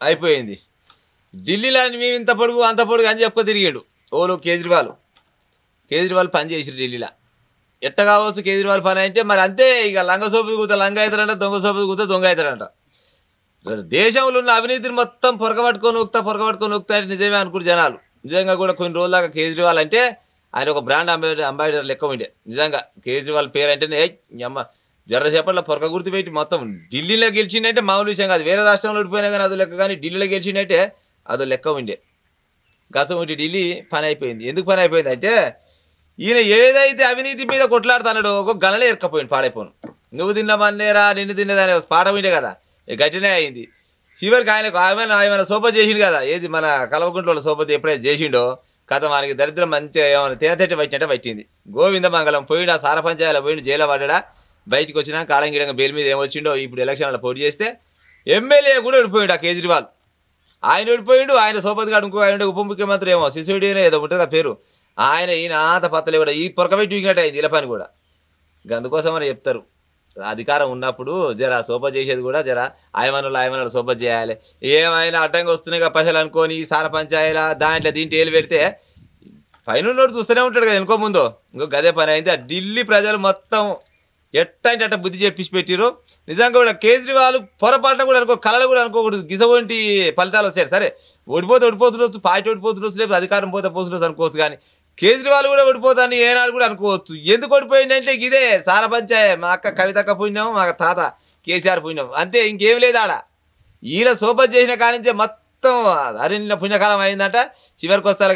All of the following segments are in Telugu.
అయిపోయింది. ఢిల్లీలో మేము ఇంత పొడుగు అంత పొడుగు అని చెప్పుకో తిరిగాడు ఓలు కేజ్రీవాల్ పని చేసిరు ఢిల్లీలో. ఎట్ట కావచ్చు కేజ్రీవాల్ పని అంటే మరి అంతే. ఇక లంగ సోపు కూత లంగ అవుతాడంట, దొంగ సోపు కూత దొంగ అవుతాడంట. దేశంలో ఉన్న అవినీతిని మొత్తం పొరగబట్టుకొని ఉక్తా అంటే నిజమే అనుకుంటు జనాలు. నిజంగా కూడా కొన్ని రోజుల దాకా కేజ్రీవాల్ అంటే ఆయన ఒక బ్రాండ్ అంబాసిడర్ లెక్క ఉండే. నిజంగా కేజ్రీవాల్ పేరు అంటేనే అమ్మ జర్రసేపట్లో పొరక గుర్తు పెట్టి మొత్తం ఢిల్లీలో గెలిచిందంటే మామూలు విషయం కాదు. వేరే రాష్ట్రంలో ఓడిపోయినా కానీ అదో లెక్క, కానీ ఢిల్లీలో గెలిచిందంటే అదో లెక్క ఉండే. గసం ఉంటే ఢిల్లీ పని అయిపోయింది. ఎందుకు పని అయిపోయింది అంటే ఈయన ఏదైతే అవినీతి మీద కొట్లాడుతున్నాడో ఒక గలనే ఎరకపోయింది పాడైపోను. నువ్వు తిన్నమన్నేరా నిన్ను తిన్నదాని పాఠం ఉండే కదా, గట్టినే అయింది. చివరికి ఆయనకు ఆయన సోపతి చేసిండు కదా, ఏది మన కల్వకుంట్ల సోపతి ఎప్పుడైతే చేసిండో కథ మనకి దరిద్రం మంచిగా ఏమైనా తినతెట్టి వచ్చినట్టే పట్టింది. గోవిందమంగళం పోయిడా, సార పంచాయతీలో పోయిండు, జైల్లో పడ్డా. బయటకు వచ్చినా కాళంగిడంగా బెయిల్ మీద ఏమొచ్చిండో. ఇప్పుడు ఎలక్షన్లో పోటీ చేస్తే ఎమ్మెల్యే కూడా ఓడిపోయాడు ఆ కేజ్రీవాల్. ఆయన ఓడిపోయాడు. ఆయన సోపతి గారు ఇంకో ఆయన ఉప ముఖ్యమంత్రి ఏమో సిసోడియో ఏదో ఉంటుంది కదా పేరు, ఆయన ఈయన ఆత పత్తలే కూడా ఈ పొరకబెట్టి వీగినట్టు అయింది ఇలా పని కూడా. అందుకోసం అని చెప్తారు అధికారం ఉన్నప్పుడు జర సోపతి చేసేది కూడా జర ఆయమనులు సోపతి చేయాలి. ఏమైనా అడ్డంగా వస్తున్నాయి పైసలు అనుకొని సార పంచాయలా దాంట్లో దీంట్లో ఏలు పెడితే పైన చూస్తూనే ఉంటాడు కదా ఇంకో ముందు. ఇంకో గదే పని అయింది. ఆ ఢిల్లీ ప్రజలు మొత్తం ఎట్టంటే అట్ట బుద్ధి చెప్పిసి పెట్టిరు. నిజంగా కూడా కేజ్రీవాల్ పొరపాటున కూడా అనుకో, కళలు కూడా అనుకోకూడదు గిసవంటి ఫలితాలు వచ్చాయి. సరే ఓడిపోతుండొచ్చు, పార్టీ ఓడిపోతుండొచ్చు, లేకపోతే అధికారం పోతుండొచ్చు అనుకోవచ్చు. కానీ కేజ్రీవాల్ కూడా ఓడిపోతాను ఏనాడు కూడా అనుకోవచ్చు. ఎందుకు ఓడిపోయిందంటే ఇదే సార పంచాయ. మా అక్క కవితక్క పుణ్యం, మా తాత కేసీఆర్ పుణ్యం, అంతే, ఇంకేం లేదు ఆడ. ఈయన సోపతి చేసిన కానించే మొత్తం అరిన్న పుణ్యకాలం అయిందంట. చివరికి వస్తారు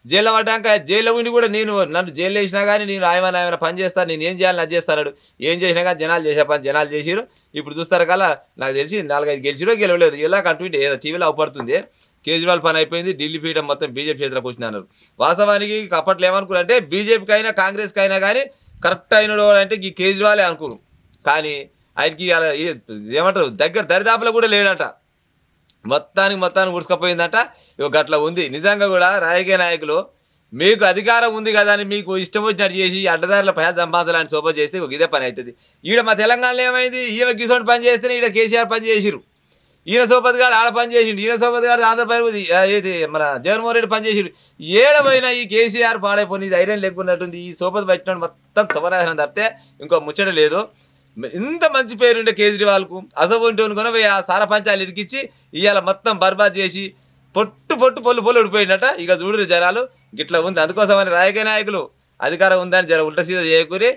జైల్లో పడ్డాక జైల్లో ఉండి కూడా నన్ను జైల్లో వేసినా కానీ నేను ఆయన పని చేస్తాను, నేను ఏం చేయాలని అది చేస్తాడు. ఏం చేసినా కానీ జనాలు చేసే పని జనాలు చేసిరు. ఇప్పుడు చూస్తారు కదా నాకు తెలిసి 4-5 గెలిచిరో గెలవలేదు ఇలా కంటుంటే ఏదో టీవీలో అవపడుతుంది. కేజ్రీవాల్ పని అయిపోయింది. ఢిల్లీ పీఠం మొత్తం బీజేపీ చేతిలోకి వచ్చింది అన్నారు. వాస్తవానికి అప్పట్లో ఏమనుకున్నారు అంటే బీజేపీకి అయినా కాంగ్రెస్కి అయినా కానీ కరెక్ట్ అయినడు అంటే ఈ కేజ్రీవాలే అనుకున్నారు. కానీ ఆయనకి అలా ఏమంటారు దరిదాపులో కూడా లేడంట. మొత్తానికి ఉడుచుకపోయిందంట. ఇక గట్ల ఉంది. నిజంగా కూడా రాజకీయ నాయకులు మీకు అధికారం ఉంది కదా అని మీకు ఇష్టం వచ్చినట్టు చేసి అడ్డదారుల పైసలు సంపాదించాలని సోపతి చేస్తే ఇదే పని అవుతుంది. ఈడ మా తెలంగాణలో ఏమైంది, ఈయన కిసోటి పని చేస్తేనే ఈడ కేసీఆర్ పని చేసిరు. ఈయన సోపతి గారు ఆడ పని చేసిండు, ఈయన సోపతి గారు ఆంధ్రప్రదేశ్ ఏది మన జగన్మోహన్ రెడ్డి పని చేసిరు. ఏడమైనా ఈ కేసీఆర్ పాడైపోయింది, ధైర్యం లేకున్నట్టుంది. ఈ సోపతి పట్టిన మొత్తం తొమరాసనం తప్పితే ఇంకో ముచ్చట లేదు. ఇంత మంచి పేరుండే కేజ్రీవాల్కు అసలు కొనవి ఆ సార పంచాలు ఇరికిచ్చి ఇవాళ మొత్తం బర్బాద్ చేసి పొల్లు ఉడిపోయిందట. ఇక చూడు జనాలు గిట్లా ఉంది. అందుకోసమని రాజకీయ నాయకులు అధికారం ఉందని జర ఉల్ట సీద చేయకూరి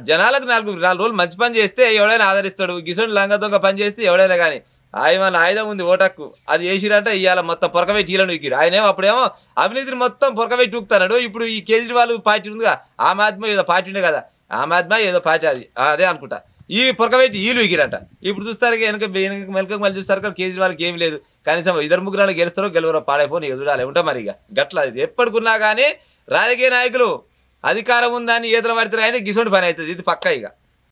జనాలకు 4 రోజులు మంచి పని చేస్తే ఎవడైనా ఆదరిస్తాడు. గిసోని లంగ దొంగ పని చేస్తే ఎవడైనా కానీ ఆయన ఆయుధం ఉంది ఓటక్కు, అది చేసిరంటే ఇవాళ మొత్తం పొరకబెట్టి ఈలను ఎక్కిరు. ఆయనేమో అప్పుడేమో అవినీతిని మొత్తం పొరకబెట్టి ఊపుతున్నాడు. ఇప్పుడు ఈ కేజ్రీవాల్ పార్టీ ఉందిగా, ఆమ్ ఆద్మీ ఏదో పార్టీ ఉండే కదా, ఆమ్ ఆద్మీ ఏదో పార్టీ అదే అనుకుంటా, ఈ పొరకబెట్టి ఈలు ఎగిరట. ఇప్పుడు చూస్తారు వెనక మళ్ళీ చూస్తారు కదా కేజ్రీవాల్కి ఏం లేదు. కనీసం 2-3 గెలుస్తారో గెలవరో పాడైపోయి ఇక చూడాలి ఉంటా. మరి ఇక గట్ల ఎప్పటికున్నా కానీ రాజకీయ నాయకులు అధికారం ఉందని ఈతలు పడితే ఆయన గిసోటి పని అవుతుంది. ఇది పక్కా ఇక.